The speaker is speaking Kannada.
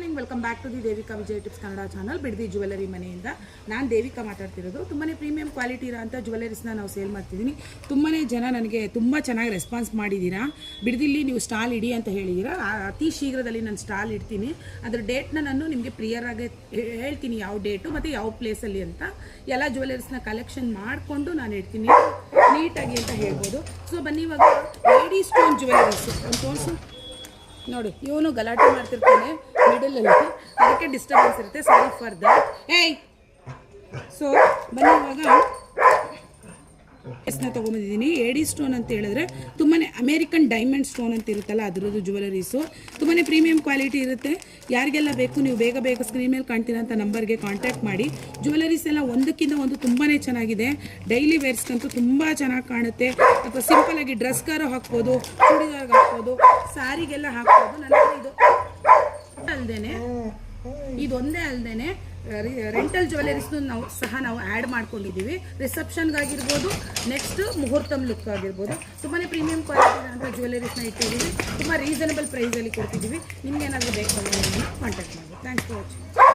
Morning, welcome back to the Devika Vijay tips Kannada channel. Bidadi jewellery ಮನೆಯಿಂದ ನಾನು ದೇವಿಕಾ ಮಾತಾಡ್ತಿರೋದು. ತುಂಬಾ ಪ್ರೀಮಿಯಂ ಕ್ವಾಲಿಟಿ ಇರೋಂಥ ಜ್ಯುವೆಲರೀಸ್ನ ನಾವು ಸೇಲ್ ಮಾಡ್ತಿದ್ದೀನಿ. ತುಂಬಾ ಜನ ನನಗೆ ತುಂಬ ಚೆನ್ನಾಗಿ ರೆಸ್ಪಾನ್ಸ್ ಮಾಡಿದ್ದೀರಾ. ಬಿಡದಿಲ್ಲಿ ನೀವು ಸ್ಟಾಲ್ ಇಡಿ ಅಂತ ಹೇಳಿದ್ದೀರಾ. ಅತಿ ಶೀಘ್ರದಲ್ಲಿ ನಾನು ಸ್ಟಾಲ್ ಇಡ್ತೀನಿ. ಅದರ ಡೇಟ್ನ ನಾನು ನಿಮಗೆ ಪ್ರಿಯರಾಗಿ ಹೇಳ್ತೀನಿ, ಯಾವ ಡೇಟು ಮತ್ತು ಯಾವ ಪ್ಲೇಸಲ್ಲಿ ಅಂತ. ಎಲ್ಲ ಜ್ಯುವೆಲರೀಸ್ನ ಕಲೆಕ್ಷನ್ ಮಾಡಿಕೊಂಡು ನಾನು ಇಡ್ತೀನಿ ನೀಟಾಗಿ ಅಂತ ಹೇಳ್ಬೋದು. ಸೊ ಬನ್ನಿ, ಇವಾಗ ಲೇಡಿ ಸ್ಟೋನ್ ಜ್ಯುವೆಲರೀಸು ಒಂದು ತೋರಿಸು ನೋಡಿ. ಇವನು ಗಲಾಟೆ ಮಾಡ್ತಿರ್ತಾನೆ ಮಿಡಲಲ್ಲಿ, ಅದಕ್ಕೆ ಡಿಸ್ಟರ್ಬೆನ್ಸ್ ಇರುತ್ತೆ. Sorry for that. ಏಯ್, ಸೊ ಬನ್ನಿ ಇವಾಗ ಎಸ್ನ ತೊಗೊಂಬಂದಿದ್ದೀನಿ. ಏಡಿ ಸ್ಟೋನ್ ಅಂತ ಹೇಳಿದ್ರೆ ತುಂಬಾ ಅಮೇರಿಕನ್ ಡೈಮಂಡ್ ಸ್ಟೋನ್ ಅಂತ ಇರುತ್ತಲ್ಲ, ಅದರದ್ದು ಜ್ಯುವೆಲರೀಸು ತುಂಬಾ ಪ್ರೀಮಿಯಂ ಕ್ವಾಲಿಟಿ ಇರುತ್ತೆ. ಯಾರಿಗೆಲ್ಲ ಬೇಕು ನೀವು ಬೇಗ ಬೇಗ ಸ್ಕ್ರೀನ್ ಮೇಲೆ ಕಾಣ್ತೀರಂಥ ನಂಬರ್ಗೆ ಕಾಂಟ್ಯಾಕ್ಟ್ ಮಾಡಿ. ಜ್ಯುವೆಲರೀಸ್ ಎಲ್ಲ ಒಂದಕ್ಕಿಂತ ಒಂದು ತುಂಬಾ ಚೆನ್ನಾಗಿದೆ. ಡೈಲಿ ವೇರ್ಸ್ಗಂತೂ ತುಂಬ ಚೆನ್ನಾಗಿ ಕಾಣುತ್ತೆ. ಅಥವಾ ಸಿಂಪಲಾಗಿ ಡ್ರೆಸ್ಗಾರು ಹಾಕ್ಬೋದು, ಚೂಡಿದಾರ್ಗೆ ಹಾಕ್ಬೋದು, ಸ್ಯಾರಿಗೆಲ್ಲ ಹಾಕ್ಬೋದು. ನನ್ನ ಇದು ಅಲ್ಲದೇನೆ, ಇದೊಂದೇ ಅಲ್ಲದೇನೆ ರೆಂಟಲ್ ಜ್ಯುವೆಲರೀಸ್ನು ನಾವು ಆ್ಯಡ್ ಮಾಡ್ಕೊಂಡಿದ್ದೀವಿ. ರಿಸೆಪ್ಷನ್ಗಾಗಿರ್ಬೋದು, ನೆಕ್ಸ್ಟ್ ಮುಹೂರ್ತಮ್ ಲುಕ್ ಆಗಿರ್ಬೋದು. ತುಂಬಾ ಪ್ರೀಮಿಯಂ ಕ್ವಾಲಿಟಿ ಅಂತ ಜ್ಯುವೆಲರೀಸ್ನ ಇಟ್ಟಿದ್ದೀವಿ. ತುಂಬ ರೀಸನಬಲ್ ಪ್ರೈಸಲ್ಲಿ ಕೊಡ್ತಿದ್ದೀವಿ. ನಿಮ್ಗೇನಾದರೂ ಬೇಕು ಅಂದರೆ ಕಾಂಟ್ಯಾಕ್ಟ್ ಮಾಡಿ. Thanks for watching.